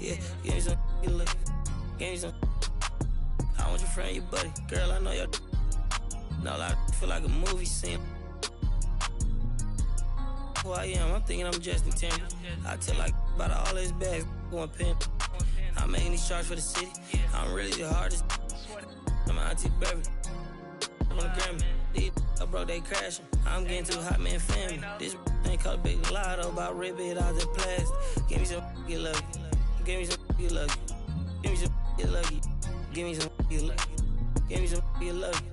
Yeah, give me some look. Give me some. I want your friend, your buddy. Girl, I know your. No, I feel like a movie scene. Who I am, I'm thinking I'm Justin Timberlake. I tell like about all his bags, going pin. I'm making these charts for the city. I'm really the hardest. I'm Auntie Beverly. I'm on the Grammy. These I broke, they crashing. I'm getting too hot, man, family. This ain't called a big lotto about rip it out the plastic. Give me some get lucky. Give me some get lucky. Give me some get lucky. Give me some get lucky. Give me some get lucky.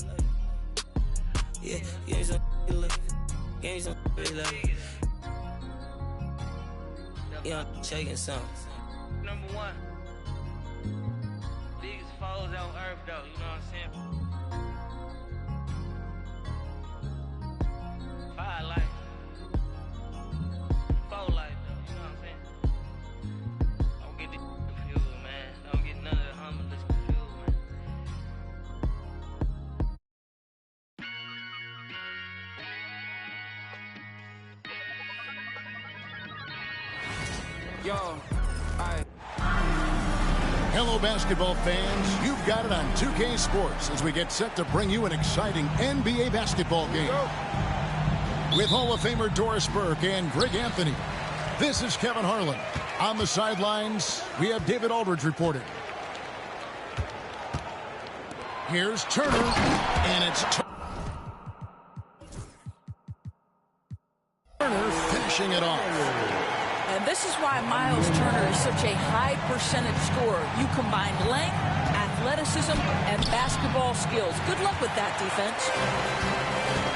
Yeah, give me some get lucky. Give me some get lucky. Yeah, I'm shaking something. Number one. Biggest foes on earth, though, you know what I'm saying? Fire life. Foe life, though, you know what I'm saying? Don't get this confused, man. Don't get none of the humblest confused, man. Yo, Hello, basketball fans. You've got it on 2K Sports as we get set to bring you an exciting NBA basketball game. With Hall of Famer Doris Burke and Greg Anthony, this is Kevin Harlan. On the sidelines, we have David Aldridge reporting. Here's Turner, and it's Turner finishing it off. And this is why Miles Turner is such a high percentage scorer. You combine length, athleticism, and basketball skills. Good luck with that defense.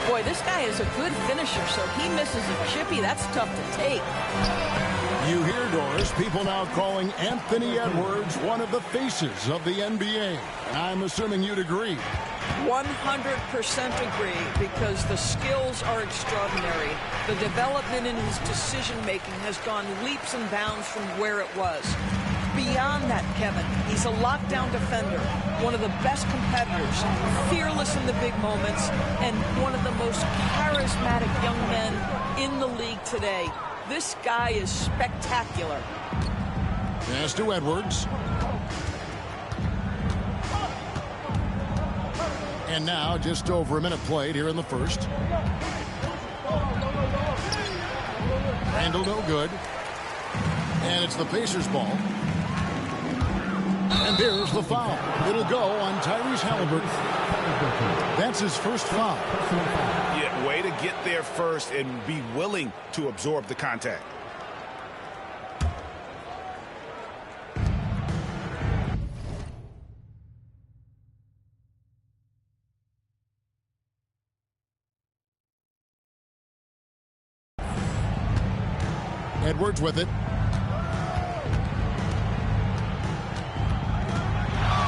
Boy, this guy is a good finisher, so he misses a chippy. That's tough to take. You hear, Doris, people now calling Anthony Edwards one of the faces of the NBA. I'm assuming you'd agree. 100% agree, because the skills are extraordinary. The development in his decision-making has gone leaps and bounds from where it was. Beyond that, Kevin, he's a lockdown defender, one of the best competitors, fearless in the big moments, and one of the most charismatic young men in the league today. This guy is spectacular. Pass to Edwards. And now, just over a minute played here in the first. Randall no good. And it's the Pacers' ball. And there's the foul. It'll go on Tyrese Halliburton. That's his first foul. Yeah, way to get there first and be willing to absorb the contact. Edwards with it.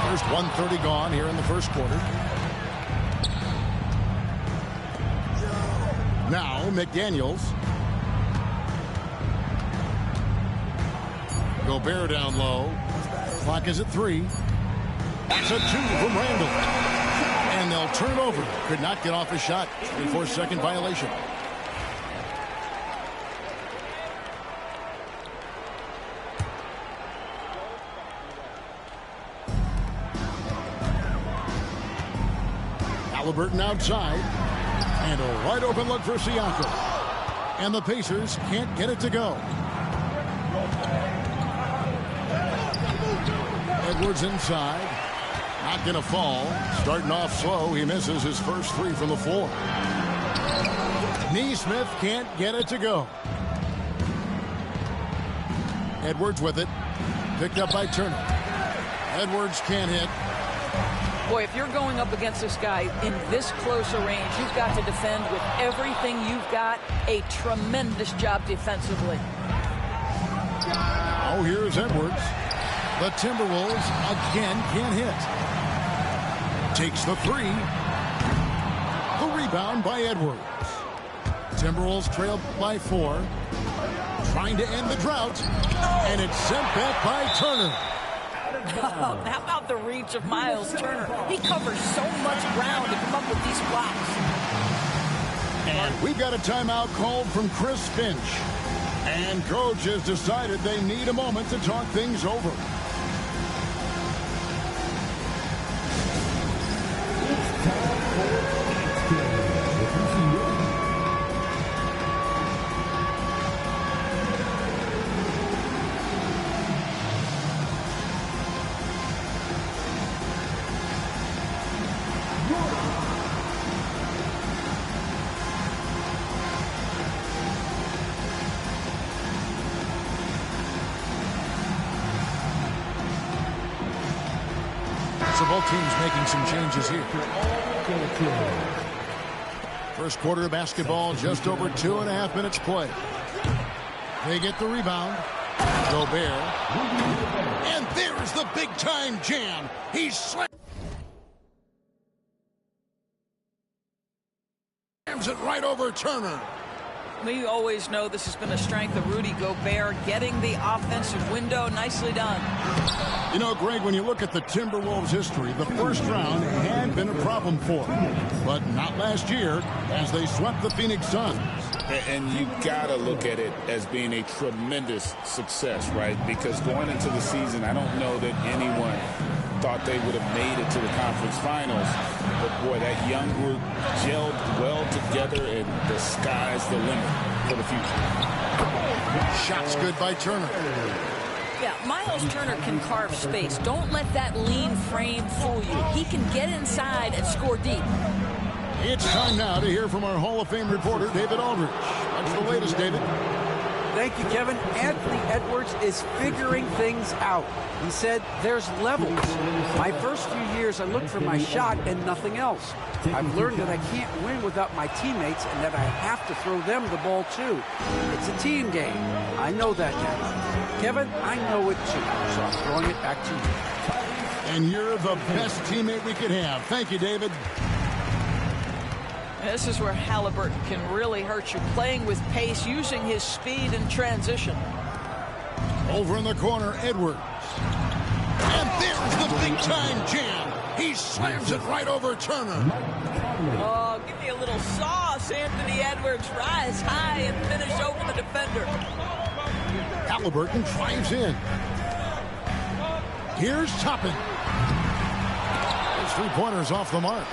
First 1:30 gone here in the first quarter. Now McDaniels. Gobert down low. Clock is at 3. That's a 2 from Randall. And they'll turn over. Could not get off a shot. 24-second violation. Halliburton outside. And a wide open look for Siakam. And the Pacers can't get it to go. Edwards inside. Not going to fall. Starting off slow. He misses his first 3 from the floor. Nesmith can't get it to go. Edwards with it. Picked up by Turner. Edwards can't hit. Boy, if you're going up against this guy in this close a range, you've got to defend with everything you've got. A tremendous job defensively. Now here's Edwards. The Timberwolves again can't hit. Takes the 3. The rebound by Edwards. Timberwolves trailed by 4. Trying to end the drought. And it's sent back by Turner. How about the reach of Miles Turner? He covers so much ground to come up with these blocks. And we've got a timeout called from Chris Finch. And coach has decided they need a moment to talk things over. So both teams making some changes here. First quarter of basketball, just over 2.5 minutes play. They get the rebound. Gobert. And there's the big-time jam. He slams it right over Turner. We always know this has been a strength of Rudy Gobert, getting the offensive window. Nicely done. You know, Greg, when you look at the Timberwolves' history, the first round had been a problem for them. But not last year, as they swept the Phoenix Suns. And you got to look at it as being a tremendous success, right? Because going into the season, I don't know that anyone thought they would have made it to the conference finals. But, boy, that young group gelled well together, and the sky's the limit for the future. Shots good by Turner. Yeah, Miles Turner can carve space. Don't let that lean frame fool you. He can get inside and score deep. It's time now to hear from our Hall of Fame reporter, David Aldridge. What's the latest, David? Thank you, Kevin. Anthony Edwards is figuring things out. He said there's levels. My first few years, I looked for my shot and nothing else. I've learned that I can't win without my teammates and that I have to throw them the ball, too. It's a team game. I know that now. Kevin, I know it, too, so I'm throwing it back to you. And you're the best teammate we could have. Thank you, David. This is where Halliburton can really hurt you, playing with pace, using his speed in transition. Over in the corner, Edwards. And there's the big-time jam. He slams it right over Turner. Oh, give me a little sauce, Anthony Edwards. Rise high and finish over the defender. Halliburton drives in. Here's Toppin. His three-pointers off the mark.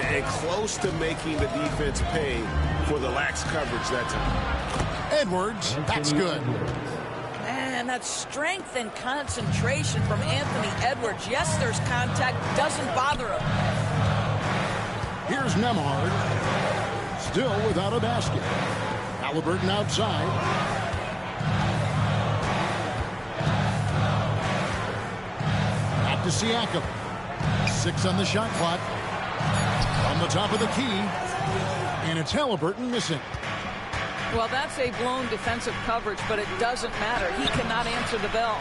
And close to making the defense pay for the lax coverage that time. Edwards, that's good. Man, that's strength and concentration from Anthony Edwards. Yes, there's contact. Doesn't bother him. Here's Nembhard. Still without a basket. Halliburton outside. Back to Siakam. 6 on the shot clock. On the top of the key, and it's Halliburton missing. Well, that's a blown defensive coverage, but it doesn't matter. He cannot answer the bell.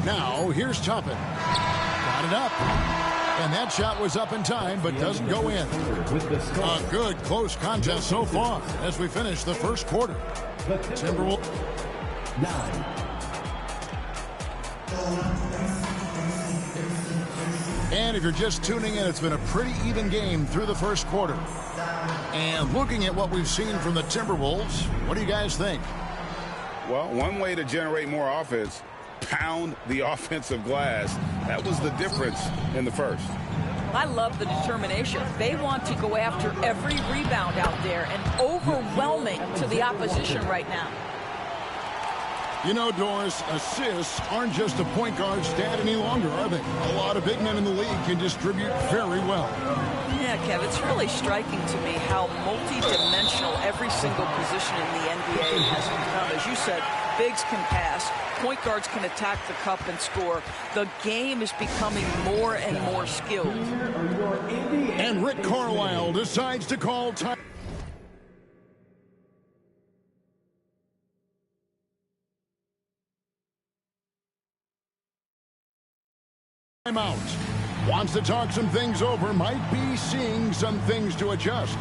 Now, here's Toppin. Got it up. And that shot was up in time, but doesn't go in. A good, close contest so far as we finish the first quarter. Timberwolves. 9. And if you're just tuning in, it's been a pretty even game through the first quarter. And looking at what we've seen from the Timberwolves, what do you guys think? Well, one way to generate more offense, pound the offensive glass. That was the difference in the first. I love the determination. They want to go after every rebound out there and overwhelming to the opposition right now. You know, Doris, assists aren't just a point guard stat any longer, are they? A lot of big men in the league can distribute very well. Yeah, Kev, it's really striking to me how multi-dimensional every single position in the NBA has become. As you said, bigs can pass, point guards can attack the cup and score. The game is becoming more and more skilled. And Rick Carlisle decides to call time. Out. Wants to talk some things over, might be seeing some things to adjust.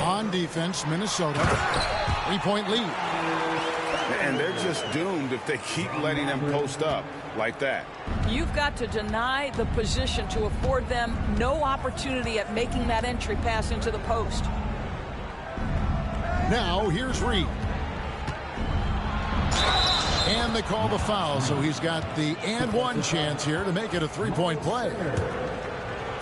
On defense, Minnesota. 3-point lead. And they're just doomed if they keep letting them post up like that. You've got to deny the position to afford them no opportunity at making that entry pass into the post. Now, here's Reed. And they call the foul, so he's got the and one chance here to make it a 3-point play.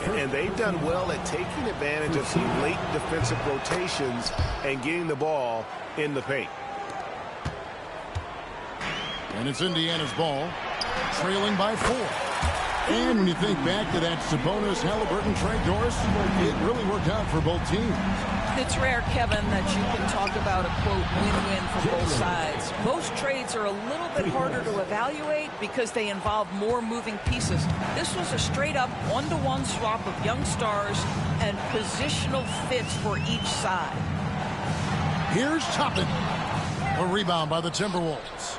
And they've done well at taking advantage of some late defensive rotations and getting the ball in the paint. And it's Indiana's ball, trailing by 4. And when you think back to that Sabonis, Halliburton trade, Doris, it really worked out for both teams. It's rare, Kevin, that you can talk about a, quote, win-win for both sides. Most trades are a little bit harder to evaluate because they involve more moving pieces. This was a straight-up one-to-one swap of young stars and positional fits for each side. Here's Toppin. A rebound by the Timberwolves.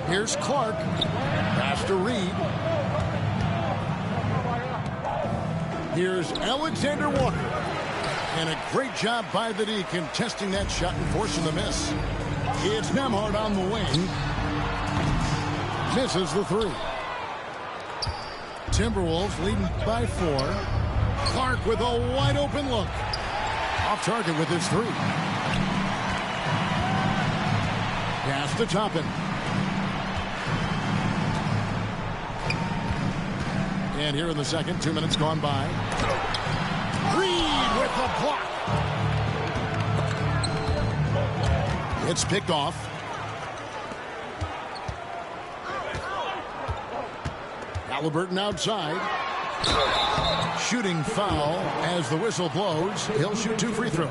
Here's Clark. Pass to Reed. Here's Alexander Walker. And a great job by the D contesting that shot and forcing the miss. It's Nembhard on the wing. Misses the 3. Timberwolves leading by 4. Clark with a wide open look. Off target with his 3. Pass to Toppin. And here in the second, 2 minutes gone by. Reed with the block. It's picked off. Halliburton outside. Shooting foul as the whistle blows. He'll shoot 2 free throws.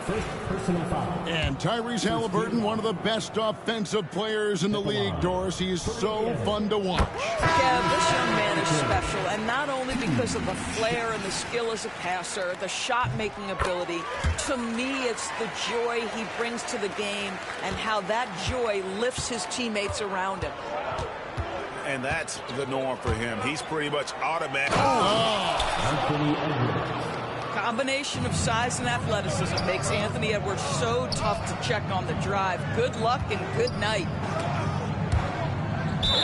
First personal foul. And Tyrese Halliburton, one of the best offensive players in the league, Doris. He is so fun to watch. Kev, this young man is special, and not only because of the flair and the skill as a passer, the shot-making ability. To me, it's the joy he brings to the game and how that joy lifts his teammates around him. And that's the norm for him. He's pretty much automatic. Anthony Edwards. Combination of size and athleticism makes Anthony Edwards so tough to check on the drive. Good luck and good night.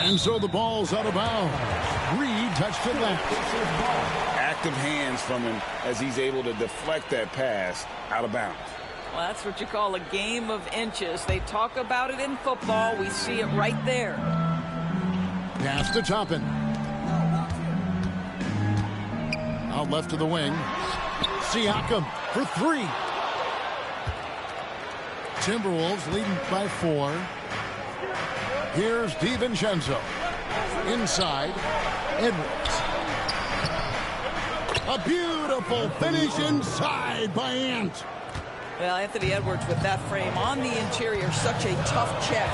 And so the ball's out of bounds. Reed touched it left. Active hands from him as he's able to deflect that pass out of bounds. Well, that's what you call a game of inches. They talk about it in football. We see it right there. Pass to Toppin. Out left to the wing. Siakam for 3. Timberwolves leading by 4. Here's DiVincenzo. Inside. Edwards. A beautiful finish inside by Ant. Well, Anthony Edwards with that frame on the interior, such a tough check.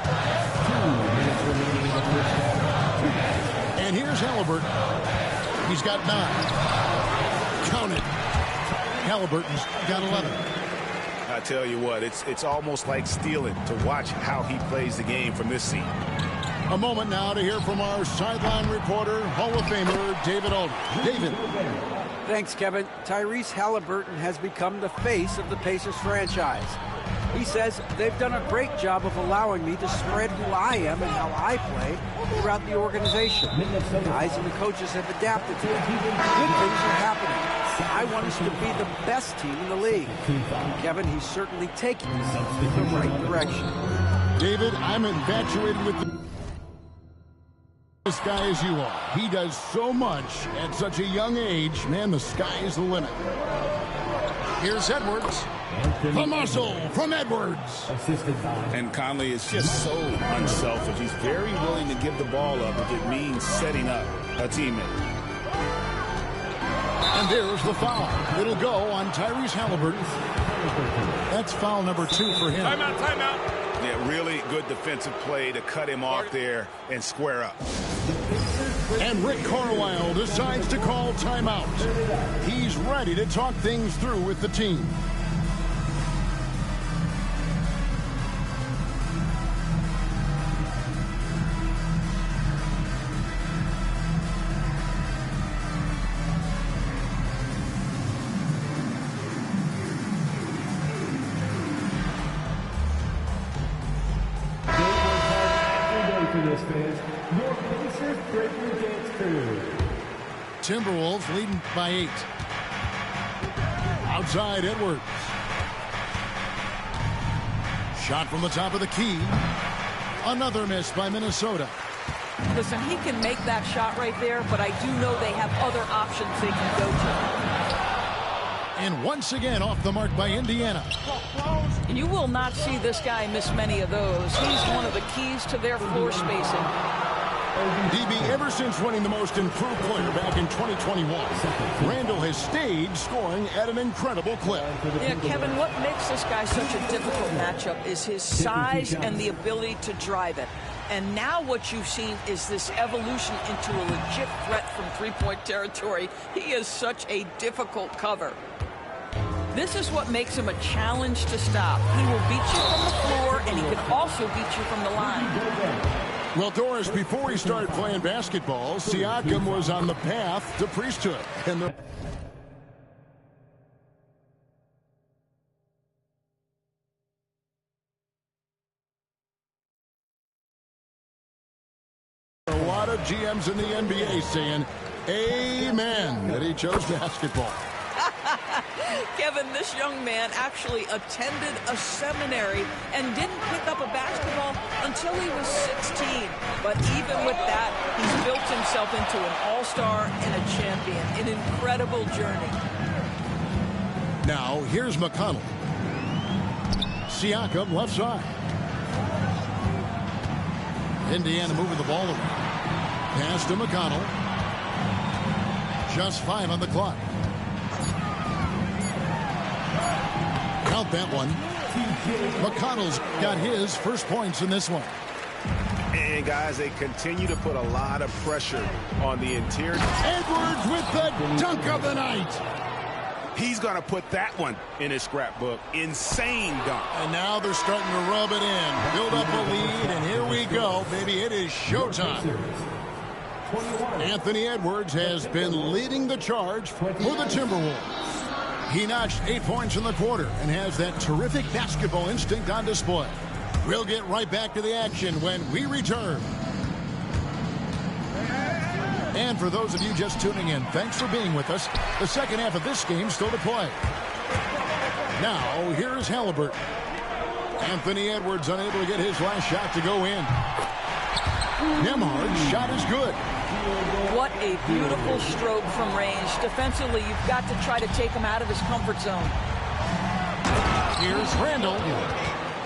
2 minutes remaining in the first half. And here's Halliburton. He's got 9. Count it. Halliburton's got 11. I tell you what, it's almost like stealing to watch how he plays the game from this seat. A moment now to hear from our sideline reporter, Hall of Famer David Aldridge. David. Thanks, Kevin. Tyrese Halliburton has become the face of the Pacers franchise. He says they've done a great job of allowing me to spread who I am and how I play throughout the organization. The guys and the coaches have adapted to it. Good things are happening. I want us to be the best team in the league. And Kevin, he's certainly taking us in the right direction. David, I'm infatuated with this guy as you are. He does so much at such a young age. Man, the sky is the limit. Here's Edwards. The muscle from Edwards. Assisted by. And Conley is just so unselfish. He's very willing to give the ball up if it means setting up a teammate. And there's the foul. It'll go on Tyrese Halliburton. That's foul number 2 for him. Timeout. Yeah, really good defensive play to cut him off there and square up. And Rick Carlisle decides to call timeout. He's ready to talk things through with the team. Pacers fans, your Pacers breaking dance crew. Timberwolves leading by 8. Outside Edwards. Shot from the top of the key. Another miss by Minnesota. Listen, he can make that shot right there, but I do know they have other options they can go to. And once again off the mark by Indiana. You will not see this guy miss many of those. He's one of the keys to their floor spacing. DB, ever since winning the most improved player back in 2021, Randall has stayed scoring at an incredible clip. Yeah, Kevin, what makes this guy such a difficult matchup is his size and the ability to drive it. And now what you've seen is this evolution into a legit threat from three-point territory. He is such a difficult cover. This is what makes him a challenge to stop. He will beat you from the floor, and he can also beat you from the line. Well, Doris, before he started playing basketball, Siakam was on the path to priesthood. And a lot of GMs in the NBA saying, amen, that he chose basketball. Kevin, this young man actually attended a seminary and didn't pick up a basketball until he was 16. But even with that, he's built himself into an all-star and a champion. An incredible journey. Now, here's McConnell. Siakam left side. Indiana moving the ball around. Pass to McConnell. Just 5 on the clock. Count that one. McConnell's got his first points in this one. And, guys, they continue to put a lot of pressure on the interior. Edwards with the dunk of the night. He's going to put that one in his scrapbook. Insane dunk. And now they're starting to rub it in. Build up a lead, and here we go, baby. It is showtime. Anthony Edwards has been leading the charge for the Timberwolves. He notched 8 points in the quarter and has that terrific basketball instinct on display. We'll get right back to the action when we return. And for those of you just tuning in, thanks for being with us. The second half of this game still to play. Now, here's Halliburton. Anthony Edwards unable to get his last shot to go in. Nembhard's shot is good. What a beautiful stroke from range. Defensively, you've got to try to take him out of his comfort zone. Here's Randall.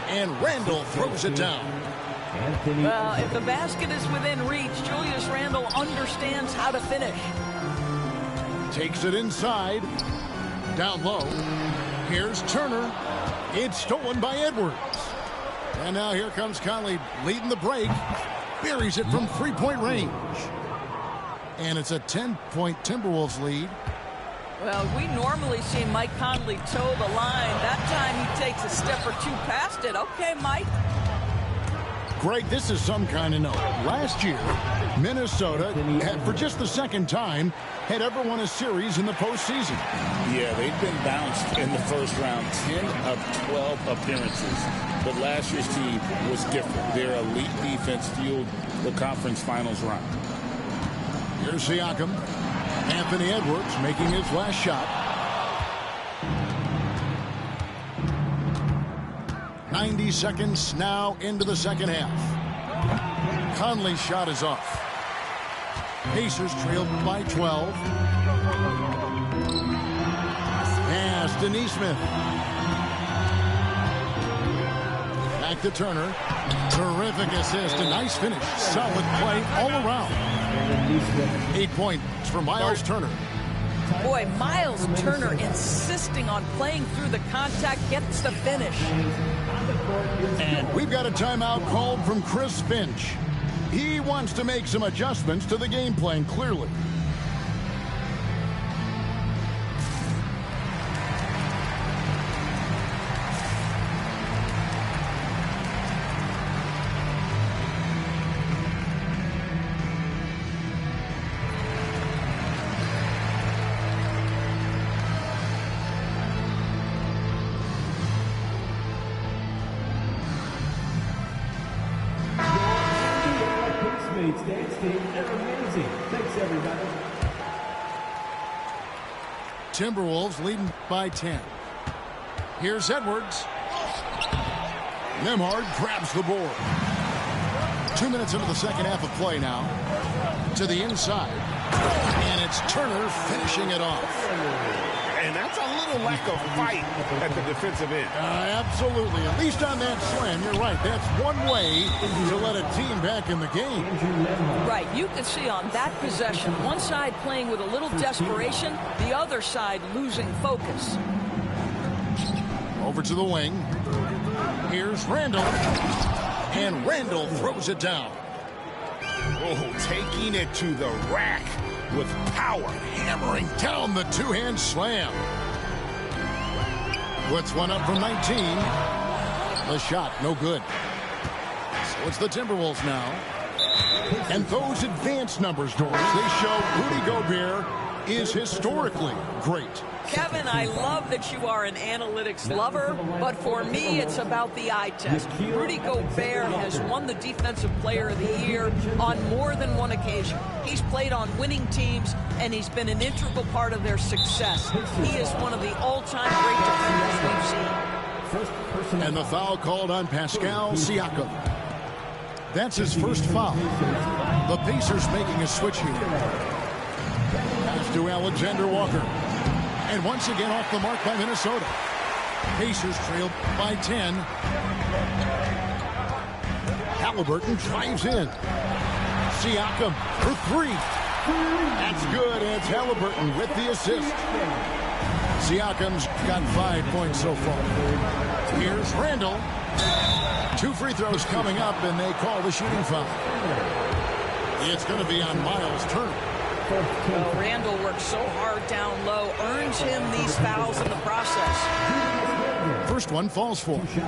And Randall throws it down. Well, if the basket is within reach, Julius Randle understands how to finish. Takes it inside. Down low. Here's Turner. It's stolen by Edwards. And now here comes Conley leading the break. Buries it from three-point range. And it's a 10-point Timberwolves lead. Well, we normally see Mike Conley toe the line. That time he takes a step or two past it. Okay, Mike. Greg, this is some kind of note. Last year, Minnesota had, for just the second time, had ever won a series in the postseason. Yeah, they've been bounced in the first round, 10 of 12 appearances. But last year's team was different. Their elite defense fueled the conference finals run. Here's Siakam. Anthony Edwards making his last shot. 90 seconds now into the second half. Conley's shot is off. Pacers trailed by 12. Pass to Nesmith. Back to Turner. Terrific assist. A nice finish. Solid play all around. 8 points for Miles Turner. Boy, Miles Turner insisting on playing through the contact, gets the finish. And we've got a timeout called from Chris Finch. He wants to make some adjustments to the game plan, clearly. Patriots dance team, they're amazing. Thanks, everybody. Timberwolves leading by 10. Here's Edwards. Nembhard grabs the board. 2 minutes into the second half of play now. To the inside. And it's Turner finishing it off. And that's a little lack of fight at the defensive end. Absolutely. At least on that slam, you're right. That's one way to let a team back in the game. Right. You can see on that possession, one side playing with a little desperation, the other side losing focus. Over to the wing. Here's Randall. And Randall throws it down. Oh, taking it to the rack with power. Hammering down the two-hand slam. Puts one up from 19. The shot, no good. So it's the Timberwolves now. And those advanced numbers, Doris, they show Rudy Gobert is historically great. Kevin, I love that you are an analytics lover, but for me, it's about the eye test. Rudy Gobert has won the Defensive Player of the Year on more than one occasion. He's played on winning teams, and he's been an integral part of their success. He is one of the all-time great defenders we've seen. And the foul called on Pascal Siakam. That's his first foul. The Pacers making a switch here. Pass to Alexander Walker. And once again off the mark by Minnesota. Pacers trailed by 10. Halliburton drives in. Siakam for three. That's good. And it's Halliburton with the assist. Siakam's got 5 points so far. Here's Randall. 2 free throws coming up, and they call the shooting foul. It's going to be on Miles Turner. Well, Randall works so hard down low, earns him these fouls in the process. First one falls for him.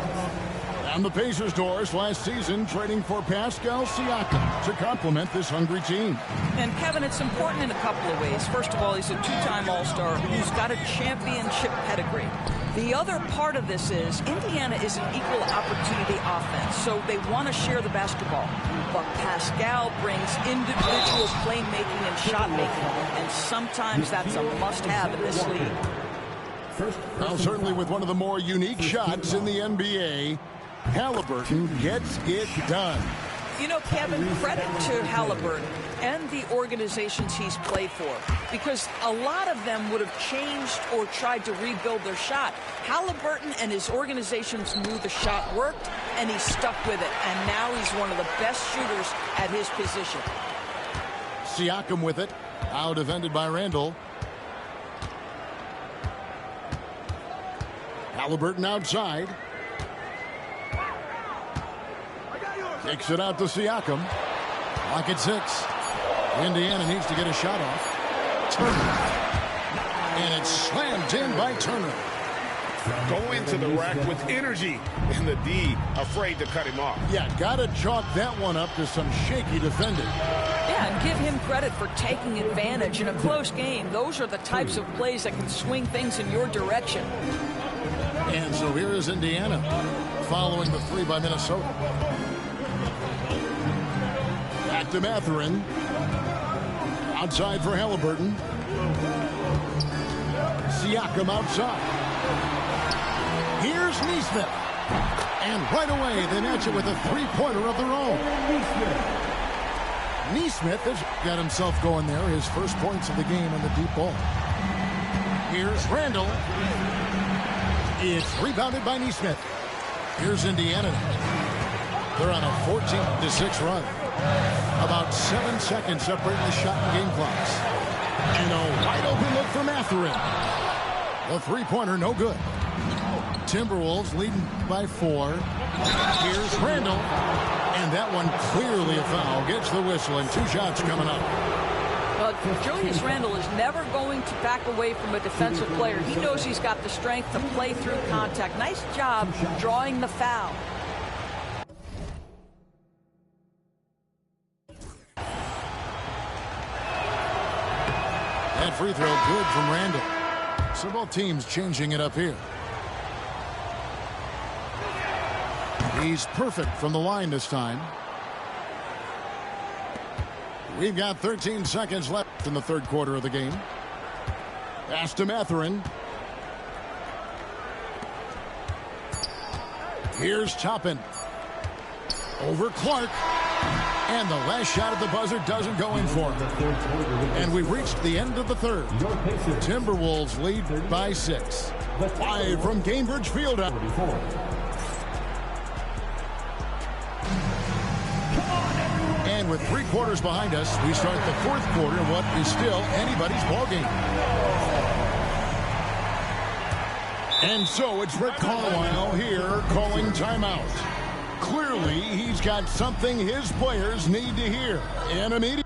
And the Pacers, Doris, last season trading for Pascal Siakam to complement this hungry team. And Kevin, it's important in a couple of ways. First of all, he's a two-time All-Star who's got a championship pedigree. The other part of this is Indiana is an equal opportunity offense, so they want to share the basketball. But Pascal brings individual playmaking and shot making, and sometimes that's a must-have in this league. Well, certainly with one of the more unique shots in the NBA, Halliburton gets it done. You know, Kevin, credit to Halliburton and the organizations he's played for, because a lot of them would have changed or tried to rebuild their shot. Halliburton and his organizations knew the shot worked, and he stuck with it, and now he's one of the best shooters at his position. Siakam with it, out defended by Randall. Halliburton outside. Kicks it out to Siakam. Lock at 6. Indiana needs to get a shot off. Turner. And it's slammed in by Turner. Going to the rack with energy. And the D afraid to cut him off. Yeah, got to chalk that one up to some shaky defending. Yeah, and give him credit for taking advantage in a close game. Those are the types of plays that can swing things in your direction. And so here is Indiana following the 3 by Minnesota. Back to Mathurin. Outside for Halliburton. Siakam outside. Here's Nesmith. And right away they match it with a three-pointer of their own. Nesmith has got himself going there. His first points of the game on the deep ball. Here's Randall. It's rebounded by Nesmith. Here's Indiana. They're on a 14-6 run. About 7 seconds separating the shot and game clocks. And a wide open look for Mathurin. The three-pointer, no good. Timberwolves leading by 4. Here's Randall. And that one clearly a foul. Gets the whistle, and 2 shots coming up. Julius Randle is never going to back away from a defensive player. He knows he's got the strength to play through contact. Nice job drawing the foul. That free throw good from Randall. So both teams changing it up here. He's perfect from the line this time. We've got 13 seconds left in the third quarter of the game. Pass to Mathurin. Here's Toppin. Over Clark. And the last shot at the buzzer doesn't go in for him. And we've reached the end of the third. Timberwolves lead by 6. Live from Gainbridge Field. And with 3 quarters behind us, we start the fourth quarter in what is still anybody's ballgame. And so it's Rick Carlisle here calling timeout. Clearly, he's got something his players need to hear. And immediately.